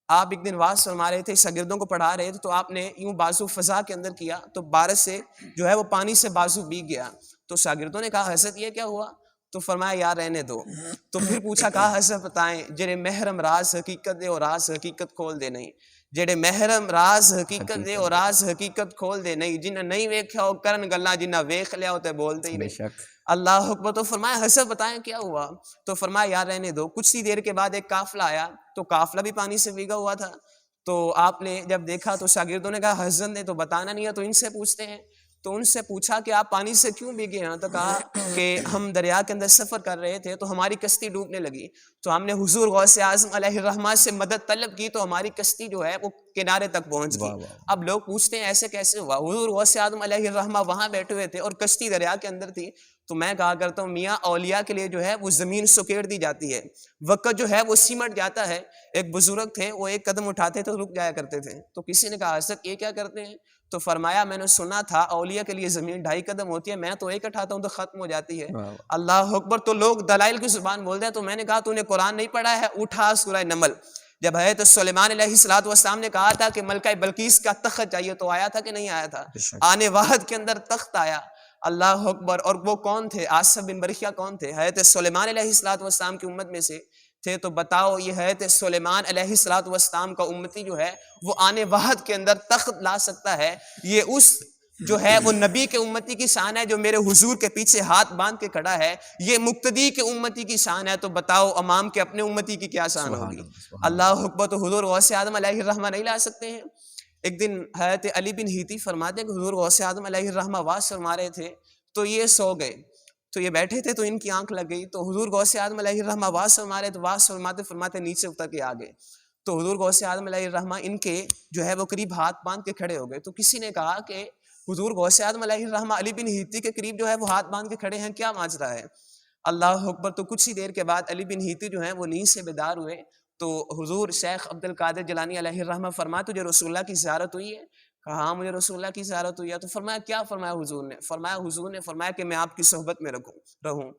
آپ ایک دن واز فرما رہے تھے، شاگردوں کو پڑھا رہے تھے، تو آپ نے یوں بازو فضا کے اندر کیا تو بارش سے جو ہے وہ پانی سے بازو بھیگ گیا. تو شاگردوں نے کہا حضرت یہ کیا ہوا؟ تو فرمایا یار رہنے دو. تو پھر پوچھا، کہا حضرت بتائیں جڑے محرم راز حقیقت دے اور راز حقیقت کھول دے نہیں، جڑے محرم راز حقیقت دے اور راز حقیقت کھول دے نہیں، جنہیں نہیں ویکھیا ہو کرن گلاں، جنہیں ویکھ لیا ہو تے بولتے ہی نہیں. اللہ اکبر. تو فرمایا حضرت بتائیں کیا ہوا؟ تو فرمایا یار رہنے دو. کچھ سی دیر کے بعد ایک قافلہ آیا تو قافلہ بھی پانی سے بھیگا ہوا تھا. تو آپ نے جب دیکھا تو شاگردوں نے کہا حضرت نے تو بتانا نہیں ہے تو ان سے پوچھتے ہیں. تو ان سے پوچھا کہ آپ پانی سے کیوں بھیگے ہیں؟ تو کہا کہ ہم دریا کے اندر سفر کر رہے تھے تو ہماری کشتی ڈوبنے لگی، تو ہم نے حضور غوث اعظم علیہ الرحمہ سے مدد طلب کی تو ہماری کشتی جو ہے وہ کنارے تک پہنچ گئی. اب لوگ پوچھتے ہیں ایسے کیسے ہوا؟ حضور غوث اعظم علیہ الرحمہ وہاں بیٹھے ہوئے تھے اور کشتی دریا کے اندر تھی. تو میں کہا کرتا ہوں میاں اولیاء کے لیے جو ہے وہ زمین سکیڑ دی جاتی ہے، وقت جو ہے وہ سمٹ جاتا ہے. ایک بزرگ تھے وہ ایک قدم اٹھاتے تو رک جایا کرتے تھے. تو کسی نے کہا حضرت یہ کیا کرتے ہیں؟ تو فرمایا میں نے سنا تھا اولیاء کے لیے زمین 2.5 قدم ہوتی ہے، میں تو ایک اٹھاتا ہوں تو ختم ہو جاتی ہے. اللہ اکبر. تو لوگ دلائل کی زبان بولتے ہیں. تو میں نے کہا تو نے قرآن نہیں پڑھا ہے؟ اٹھا سورہ نمل. جب حضرت سلیمان علیہ السلام نے کہا تھا کہ ملکہ بلقیس کا تخت چاہیے تو آیا تھا کہ نہیں آیا تھا؟ آنے واحد کے اندر تخت آیا. اللہ اکبر. اور وہ کون تھے؟ آصف بن برخیہ کون تھے؟ حضرت سلیمان علیہ السلام کی امت میں سے تھے. تو بتاؤ یہ حضرت سلیمان علیہ السلام کا امتی جو ہے وہ آنے واحد کے اندر تخت لا سکتا ہے؟ یہ اس جو ہے وہ نبی کے امتی کی شان ہے جو میرے حضور کے پیچھے ہاتھ باندھ کے کھڑا ہے. یہ مقتدی کے امتی کی شان ہے. تو بتاؤ امام کے اپنے امتی کی کیا شان ہوگی؟ اللہ اکبر. تو حضور غوث اعظم علیہ الرحمہ نہیں لا سکتے ہیں؟ ایک دن حضرت علی بن ہیتی فرماتے ہیں کہ حضور غوث اعظم علیہ الرحمہ واز فرما رہے تھے تو یہ سو گئے. تو یہ بیٹھے تھے تو ان کی آنکھ لگ گئی. تو حضور غوث اعظم علیہ الرحمہ واز فرما رہے تو واز فرماتے فرماتے نیچے اتر کے آ گئے. تو حضور غوث اعظم علیہ الرحمہ ان کے جو ہے وہ قریب ہاتھ باندھ کے کھڑے ہو گئے. تو کسی نے کہا کہ حضور غوث اعظم علیہ الرحمہ علی بن ہیتی کے قریب جو ہے وہ ہاتھ باندھ کے کھڑے ہیں، کیا ماجرا ہے؟ اللہ اکبر. تو کچھ ہی دیر کے بعد علی بن ہیتی جو ہیں وہ نیند سے بیدار ہوئے تو حضور شیخ عبد القادر جیلانی علیہ الرحمہ فرمایا تجھے رسول اللہ کی زیارت ہوئی ہے؟ کہا ہاں مجھے رسول اللہ کی زیارت ہوئی ہے۔ تو فرمایا کیا فرمایا حضور نے فرمایا کہ میں آپ کی صحبت میں رہوں۔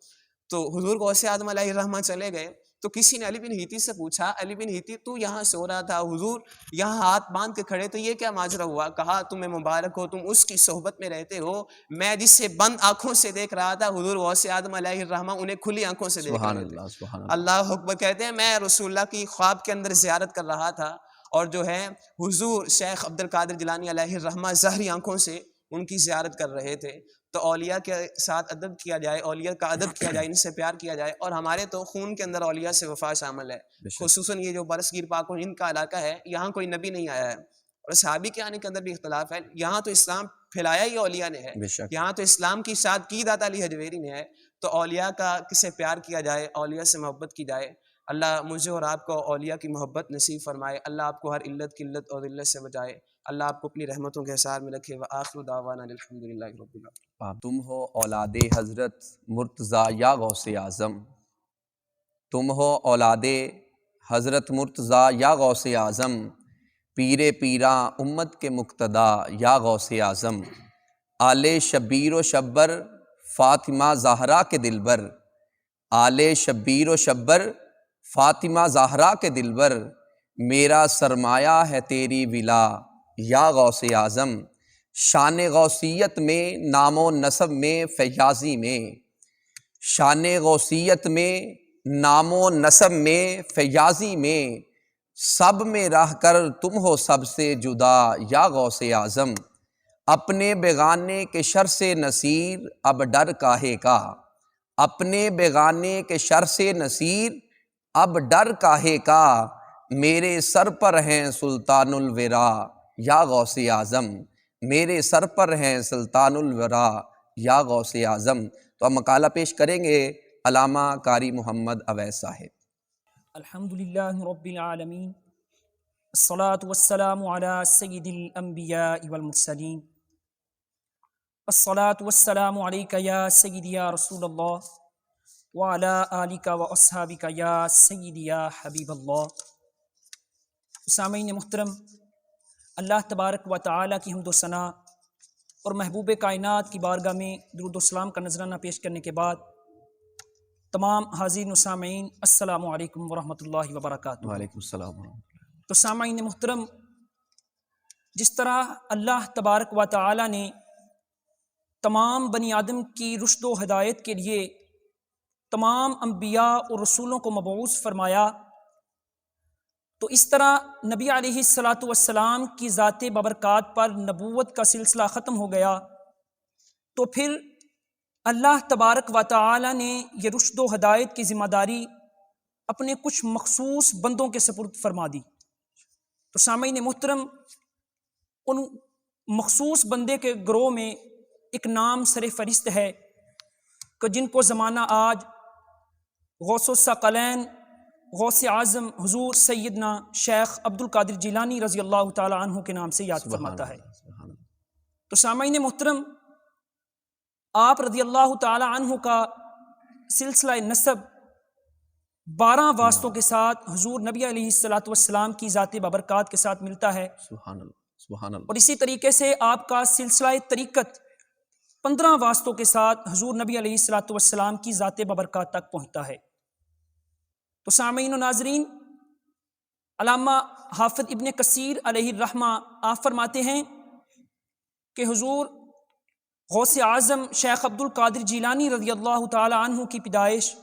تو حضور غوث اعظم علیہ الرحمہ چلے گئے تو کسی نے علی بن ہیتی سے پوچھا، علی بن ہیتی تو یہاں سو رہا تھا، حضور یہاں ہاتھ باندھ کے کھڑے تو یہ کیا ماجرا ہوا؟ کہا تمہیں مبارک ہو، تم اس کی صحبت میں رہتے ہو، میں جس سے بند آنکھوں سے دیکھ رہا تھا حضور غوث اعظم علیہ الرحمہ انہیں کھلی آنکھوں سے دیکھ رہے تھے۔ سبحان اللہ اکبر کہتے ہیں میں رسول اللہ کی خواب کے اندر زیارت کر رہا تھا، اور جو ہے حضور شیخ عبد القادر جیلانی علیہ الرحمہ ظاہری آنکھوں سے ان کی زیارت کر رہے تھے۔ تو اولیاء کے ساتھ ادب کیا جائے، اولیاء کا ادب کیا جائے، ان سے پیار کیا جائے، اور ہمارے تو خون کے اندر اولیاء سے وفا شامل ہے، خصوصاً یہ جو برصغیر پاک و ہند کا علاقہ ہے یہاں کوئی نبی نہیں آیا ہے، اور صحابی کے آنے کے اندر بھی اختلاف ہے، یہاں تو اسلام پھیلایا ہی اولیاء نے ہے، یہاں تو اسلام کی اشاعت کی داتا علی حجویری نے ہے۔ تو اولیاء کا کسے پیار کیا جائے، اولیاء سے محبت کی جائے۔ اللہ مجھے اور آپ کو اولیاء کی محبت نصیب فرمائے، اللہ آپ کو ہر علت قلت اور ذلت سے بچائے، اللہ آپ کو اپنی رحمتوں کے حصار میں رکھے۔ وآخر دعوانا الحمدللہ رب العالمین۔ تم ہو اولاد حضرت مرتضیٰ یا غوث اعظم، تم ہو اولاد حضرت مرتضیٰ یا غوث اعظم، پیر پیراں امت کے مقتدا یا غوث اعظم، آل شبیر و شبر فاطمہ زہرا کے دلبر، آل شبیر و شبر فاطمہ زہرا کے دلبر، میرا سرمایہ ہے تیری ولا یا غوث اعظم، شان غوثیت میں نام و نسب میں فیاضی میں، شان غوثیت میں نام و نسب میں فیاضی میں، سب میں رہ کر تم ہو سب سے جدا یا غوث اعظم، اپنے بیگانے کے شر سے نصیر اب ڈر کاہے کا، اپنے بیگانے کے شر سے نصیر اب ڈر کاہے کا، میرے سر پر ہیں سلطان الورا یا غوث اعظم، میرے سر پر ہیں سلطان الورا یا غوث اعظم۔ تو ہم مقالہ پیش کریں گے علامہ قاری محمد اویس صاحب۔ الحمدللہ رب العالمین، الصلاة والسلام علی سید الانبیاء والمرسلین، الصلاة والسلام علیک یا سیدی یا رسول اللہ، وعلی آلک و اصحابک یا سیدی یا حبیب اللہ۔ سامعین محترم، اللہ تبارک و تعالیٰ کی حمد و ثنا اور محبوب کائنات کی بارگاہ میں درود و سلام کا نذرانہ پیش کرنے کے بعد تمام حاضرین و سامعین السلام علیکم ورحمۃ اللہ وبرکاتہ۔ وعلیکم السلام۔ تو سامعین محترم، جس طرح اللہ تبارک و تعالیٰ نے تمام بنی آدم کی رشد و ہدایت کے لیے تمام انبیاء اور رسولوں کو مبعوث فرمایا، تو اس طرح نبی علیہ الصلاۃ والسلام کی ذات ببرکات پر نبوت کا سلسلہ ختم ہو گیا، تو پھر اللہ تبارک و تعالی نے یہ رشد و ہدایت کی ذمہ داری اپنے کچھ مخصوص بندوں کے سپرد فرما دی۔ تو سامعین محترم، ان مخصوص بندے کے گروہ میں ایک نام سر فہرست ہے کہ جن کو زمانہ آج غوث الثقلین غوث اعظم حضور سیدنا شیخ عبد القادر جیلانی رضی اللہ تعالی عنہ کے نام سے یاد فرماتا ہے۔ تو سامعین محترم، آپ رضی اللہ تعالی عنہ کا سلسلہ نسب 12 واسطوں کے ساتھ حضور نبی علیہ الصلاۃ والسلام کی ذات بابرکات کے ساتھ ملتا ہے، سبحان اللہ، سبحان اللہ۔ اور اسی طریقے سے آپ کا سلسلہ طریقت 15 واسطوں کے ساتھ حضور نبی علیہ الصلاۃ والسلام کی ذات بابرکات تک پہنچتا ہے۔ تو سامعین و ناظرین، علامہ حافظ ابن کثیر علیہ الرحمہ آپ فرماتے ہیں کہ حضور غوث اعظم شیخ عبد القادر جیلانی رضی اللہ تعالی عنہ کی پیدائش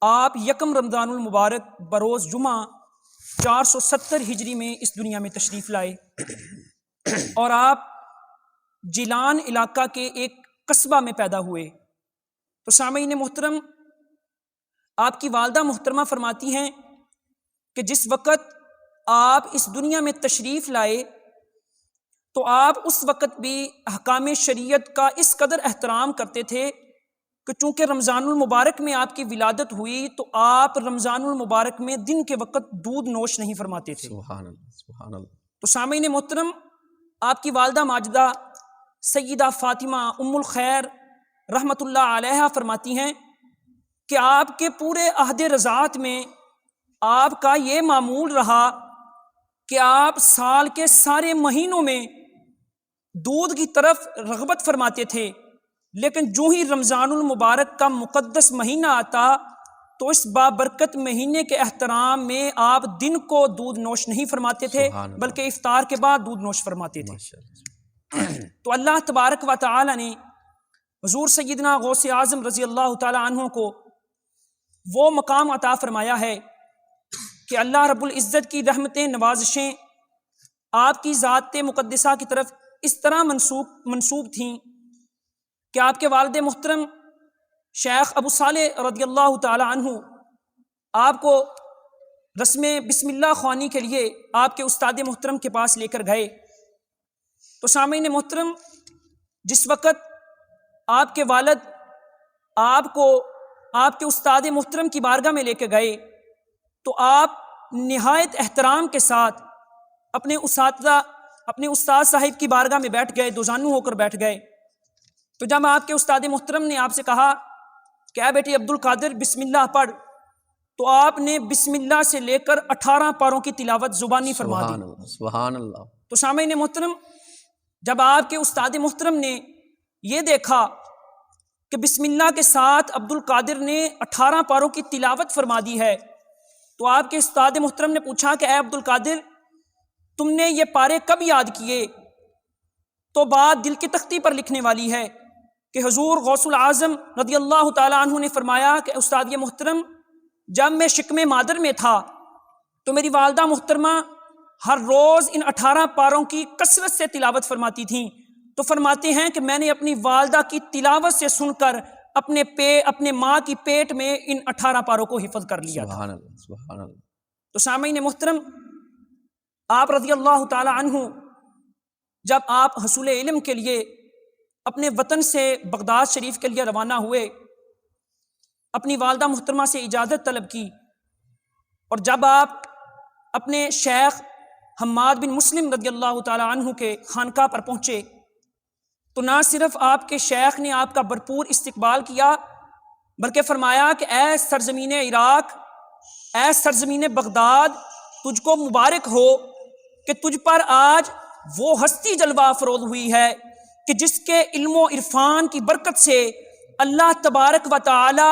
آپ یکم رمضان المبارک بروز جمعہ 470 ہجری میں اس دنیا میں تشریف لائے، اور آپ جیلان علاقہ کے ایک قصبہ میں پیدا ہوئے۔ تو سامعین محترم، آپ کی والدہ محترمہ فرماتی ہیں کہ جس وقت آپ اس دنیا میں تشریف لائے تو آپ اس وقت بھی احکام شریعت کا اس قدر احترام کرتے تھے کہ چونکہ رمضان المبارک میں آپ کی ولادت ہوئی تو آپ رمضان المبارک میں دن کے وقت دودھ نوش نہیں فرماتے تھے۔ سبحان اللہ، سبحان اللہ۔ تو سامعین محترم، آپ کی والدہ ماجدہ سیدہ فاطمہ ام الخیر رحمۃ اللہ علیہا فرماتی ہیں کہ آپ کے پورے عہد رضاعت میں آپ کا یہ معمول رہا کہ آپ سال کے سارے مہینوں میں دودھ کی طرف رغبت فرماتے تھے، لیکن جو ہی رمضان المبارک کا مقدس مہینہ آتا تو اس بابرکت مہینے کے احترام میں آپ دن کو دودھ نوش نہیں فرماتے تھے، بلکہ افطار کے بعد دودھ نوش فرماتے تھے۔ تو اللہ تبارک و تعالی نے حضور سیدنا غوث اعظم رضی اللہ تعالی عنہ کو وہ مقام عطا فرمایا ہے کہ اللہ رب العزت کی رحمتیں، نوازشیں آپ کی ذات مقدسہ کی طرف اس طرح منسوب تھیں کہ آپ کے والد محترم شیخ ابو صالح رضی اللہ تعالی عنہ آپ کو رسم بسم اللہ خوانی کے لیے آپ کے استاد محترم کے پاس لے کر گئے۔ تو سامعین محترم، جس وقت آپ کے والد آپ کو آپ کے استاد محترم کی بارگاہ میں لے کے گئے تو آپ نہایت احترام کے ساتھ اپنے استاد صاحب کی بارگاہ میں بیٹھ گئے، دوزانو ہو کر بیٹھ گئے۔ تو جب آپ کے استاد محترم نے آپ سے کہا کہ اے بیٹی عبد القادر بسم اللہ پڑھ، تو آپ نے بسم اللہ سے لے کر 18 پاروں کی تلاوت زبانی فرما دی۔ سبحان اللہ۔ تو سامعین محترم، جب آپ کے استاد محترم نے یہ دیکھا کہ بسم اللہ کے ساتھ عبد القادر نے 18 پاروں کی تلاوت فرما دی ہے، تو آپ کے استاد محترم نے پوچھا کہ اے عبد القادر، تم نے یہ پارے کب یاد کیے؟ تو بات دل کی تختی پر لکھنے والی ہے کہ حضور غوث العظم رضی اللہ تعالی عنہ نے فرمایا کہ استاد محترم، جب میں شکم مادر میں تھا تو میری والدہ محترمہ ہر روز ان 18 پاروں کی کثرت سے تلاوت فرماتی تھیں۔ تو فرماتے ہیں کہ میں نے اپنی والدہ کی تلاوت سے سن کر اپنے ماں کی پیٹ میں ان 18 پاروں کو حفظ کر لیا تھا۔ سبحان اللہ، سبحان اللہ۔ تو سامعین محترم، آپ رضی اللہ تعالی عنہ جب آپ حصول علم کے لیے اپنے وطن سے بغداد شریف کے لیے روانہ ہوئے، اپنی والدہ محترمہ سے اجازت طلب کی، اور جب آپ اپنے شیخ حماد بن مسلم رضی اللہ تعالی عنہ کے خانقاہ پر پہنچے تو نہ صرف آپ کے شیخ نے آپ کا بھرپور استقبال کیا، بلکہ فرمایا کہ اے سرزمین عراق، اے سرزمین بغداد، تجھ کو مبارک ہو کہ تجھ پر آج وہ ہستی جلوہ افروز ہوئی ہے کہ جس کے علم و عرفان کی برکت سے اللہ تبارک و تعالی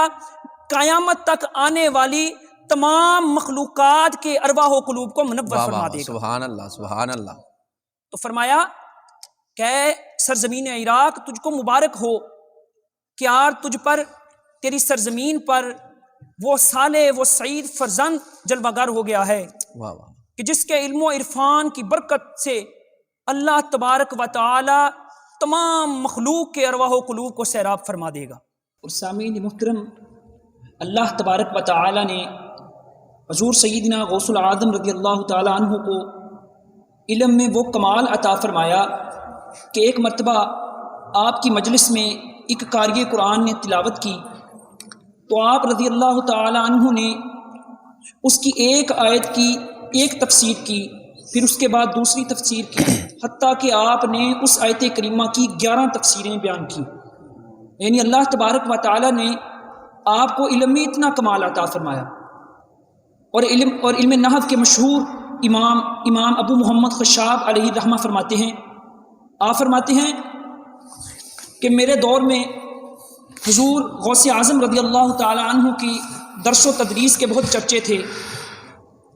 قیامت تک آنے والی تمام مخلوقات کے ارواح و قلوب کو منور فرما دے گا۔ سبحان اللہ، سبحان اللہ۔ تو فرمایا کہ اے سرزمین عراق، تجھ کو مبارک ہو کہ آج تجھ پر، تیری سرزمین پر وہ صالح، وہ سعید فرزند جلوہ گر ہو گیا ہے واہ واہ، کہ جس کے علم و عرفان کی برکت سے اللہ تبارک و تعالی تمام مخلوق کے ارواح و قلوب کو سیراب فرما دے گا۔ اور سامعین محترم، اللہ تبارک و تعالی نے حضور سیدنا غوث العظم رضی اللہ تعالی عنہ کو علم میں وہ کمال عطا فرمایا کہ ایک مرتبہ آپ کی مجلس میں ایک قاری قرآن نے تلاوت کی تو آپ رضی اللہ تعالی عنہ نے اس کی ایک آیت کی ایک تفسیر کی، پھر اس کے بعد دوسری تفسیر کی، حتیٰ کہ آپ نے اس آیت کریمہ کی 11 تفسیریں بیان کی۔ یعنی اللہ تبارک و تعالی نے آپ کو علم میں اتنا کمال عطا فرمایا۔ اور علم نحو کے مشہور امام ابو محمد خشاب علیہ الرحمہ فرماتے ہیں، آپ فرماتے ہیں کہ میرے دور میں حضور غوث اعظم رضی اللہ تعالی عنہ کی درس و تدریس کے بہت چرچے تھے۔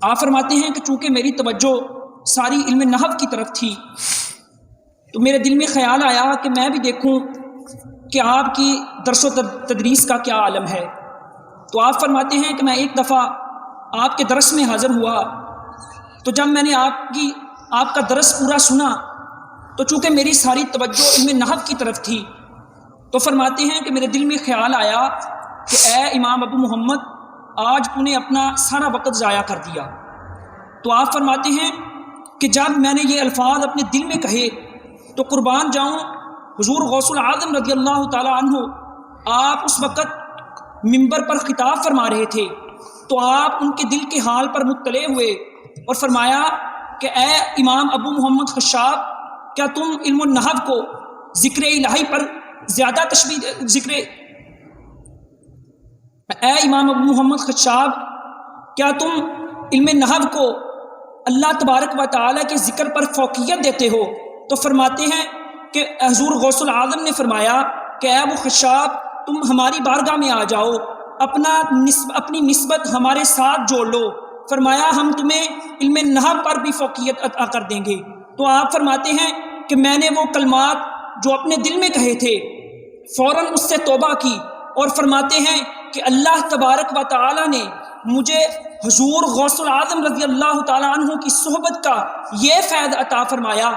آپ فرماتے ہیں کہ چونکہ میری توجہ ساری علم نحو کی طرف تھی تو میرے دل میں خیال آیا کہ میں بھی دیکھوں کہ آپ کی درس و تدریس کا کیا عالم ہے۔ تو آپ فرماتے ہیں کہ میں ایک دفعہ آپ کے درس میں حاضر ہوا تو جب میں نے آپ کا درس پورا سنا تو چونکہ میری ساری توجہ علم نحو کی طرف تھی تو فرماتے ہیں کہ میرے دل میں خیال آیا کہ اے امام ابو محمد، آج تو نے اپنا سارا وقت ضائع کر دیا۔ تو آپ فرماتے ہیں کہ جب میں نے یہ الفاظ اپنے دل میں کہے تو قربان جاؤں حضور غوث العظم رضی اللہ تعالی عنہ آپ اس وقت منبر پر خطاب فرما رہے تھے تو آپ ان کے دل کے حال پر مطلع ہوئے اور فرمایا کہ اے امام ابو محمد خشاب، کیا تم علم النحو کو ذکر الہی پر زیادہ اے امام ابو محمد خشاب، کیا تم علم نحو کو اللہ تبارک و تعالیٰ کے ذکر پر فوقیت دیتے ہو، تو فرماتے ہیں کہ حضور غوث العالم نے فرمایا کہ اے ابو خشاب تم ہماری بارگاہ میں آ جاؤ، اپنی نسبت ہمارے ساتھ جوڑ لو، فرمایا ہم تمہیں علم نحو پر بھی فوقیت عطا کر دیں گے۔ تو آپ فرماتے ہیں کہ میں نے وہ کلمات جو اپنے دل میں کہے تھے فوراً اس سے توبہ کی، اور فرماتے ہیں کہ اللہ تبارک و تعالیٰ نے مجھے حضور غوث العظم رضی اللہ تعالیٰ عنہ کی صحبت کا یہ فیض عطا فرمایا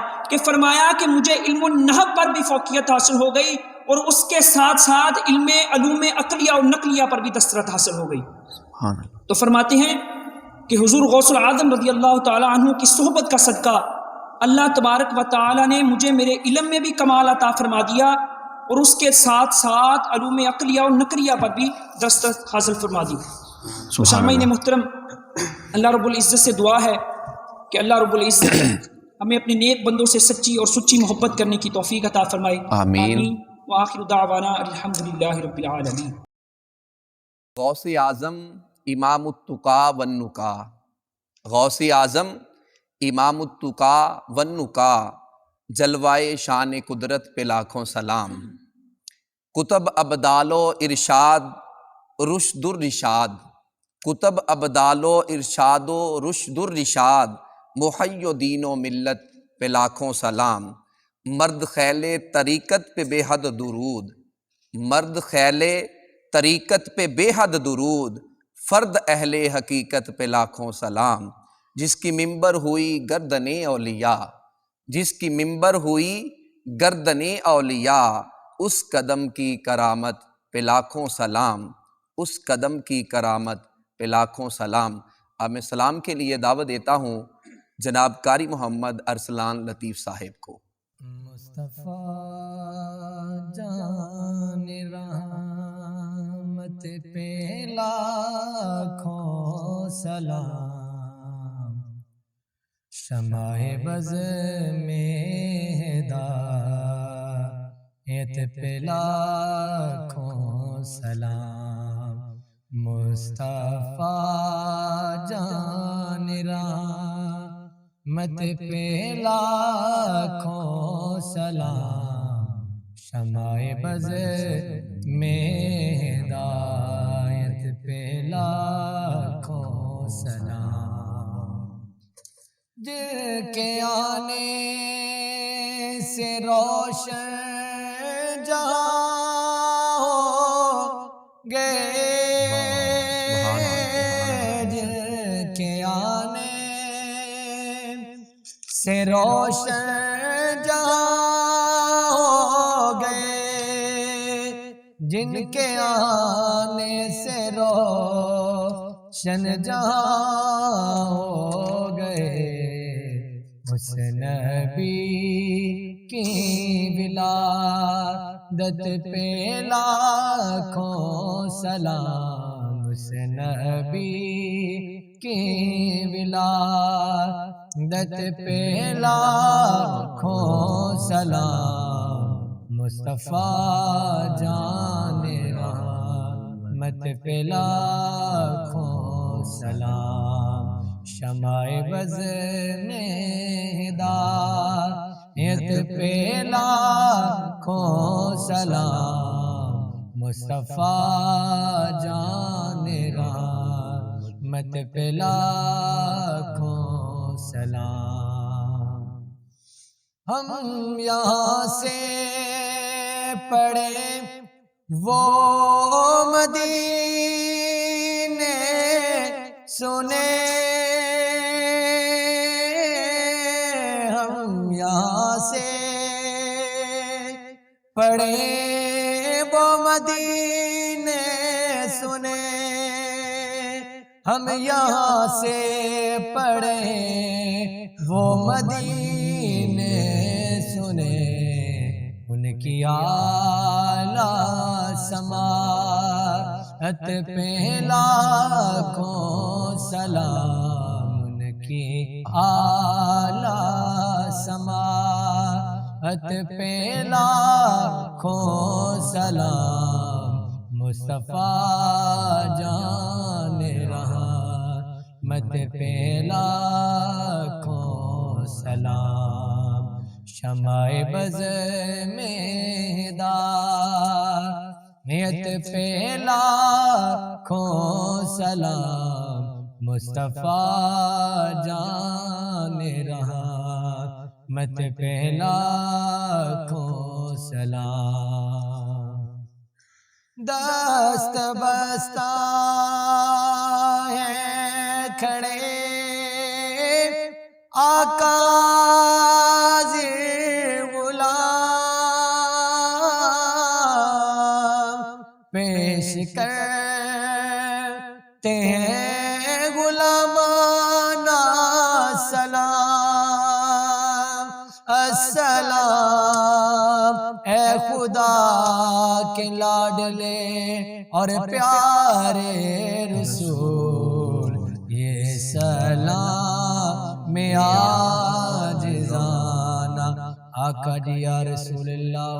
کہ مجھے علم النحو پر بھی فوقیت حاصل ہو گئی، اور اس کے ساتھ ساتھ علوم عقلیہ اور نقلیہ پر بھی دسترت حاصل ہو گئی۔ تو فرماتے ہیں کہ حضور غوث العظم رضی اللہ تعالیٰ عنہ کی صحبت کا صدقہ اللہ تبارک و تعالیٰ نے مجھے میرے علم میں بھی کمال عطا فرما دیا، اور اس کے ساتھ ساتھ علوم عقلیہ اور نقلیہ پر بھی دسترت حاصل فرما دی۔ سامعین محترم، اللہ رب العزت سے دعا ہے کہ اللہ رب العزت ہمیں اپنے نیک بندوں سے سچی اور سچی محبت کرنے کی توفیق عطا فرمائے، آمین۔ وآخر دعوانا الحمدللہ رب العالمین۔ غوث اعظم امام التقا والنقا، غوث اعظم امام التقا والنقا، جلوائے شان قدرت پہ لاکھوں سلام، کتب ابدال و ارشاد رشد الرشاد، کتب ابدال و ارشاد و رشد الرشاد، محی و دین و ملت پہ لاکھوں سلام، مرد خیل طریقت پہ بے حد درود، مرد خیل طریقت پہ بے حد درود، فرد اہل حقیقت پہ لاکھوں سلام، جس کی منبر ہوئی گردن اولیاء، جس کی منبر ہوئی گردن اولیاء، اس قدم کی کرامت پہ لاکھوں سلام، اس قدم کی کرامت پہ لاکھوں سلام۔ اب میں سلام کے لیے دعوت دیتا ہوں جناب قاری محمد ارسلان لطیف صاحب کو۔ مصطفیٰ جان رحمت پہ لاکھوں سلام، شمع بز میں ہدایت پہ لاکھوں سلام، مصطفیٰ جان رحمت پہ لاکھوں سلام، شمع بز میں ہدایت پہ لاکھوں سلام، جن کے آنے سے روشن جہاں ہو گئے، جن کے آنے سے روشن جہاں ہو گئے، جن کے آنے سے روشن جہاں ہو گئے، اس نبی کی ولادت پہ لاکھوں سلام، اس نبی کی ولادت پہ لاکھوں سلام، مصطفیٰ جان رحمت پہ لاکھوں سلام، شمع بز میں ہدایت پہ لاکھوں سلام، مصطفیٰ جان رحمت پہ لاکھوں سلام۔ ہم یہاں سے پڑھے وہ مدینے سنے، ہم یہاں سے پڑھے وہ مدینے سنے، ہم یہاں سے پڑھے وہ مدینے سنے، ان کی اعلیٰ سماعت پہ لاکھوں سلام، ان کی اعلیٰ سماعت پہ لاکھوں سلام، مصطفیٰ جان رحمت مت پہ لاکھوں سلام، شمع بز میں ہدایت پہ لاکھوں سلام، مصطفیٰ جان رہا مت پہ لاکھوں سلام۔ دست بستہ ہیں کھڑے آقا زیر غلام، پیش کرتے ہیں غلامانہ سلام۔ السلام اے خدا کے لاڈلے اور پیارے رسول، یہ سلام میں عاجزانہ آقا جی یا رسول اللہ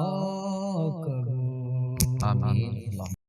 قبول۔ آمین۔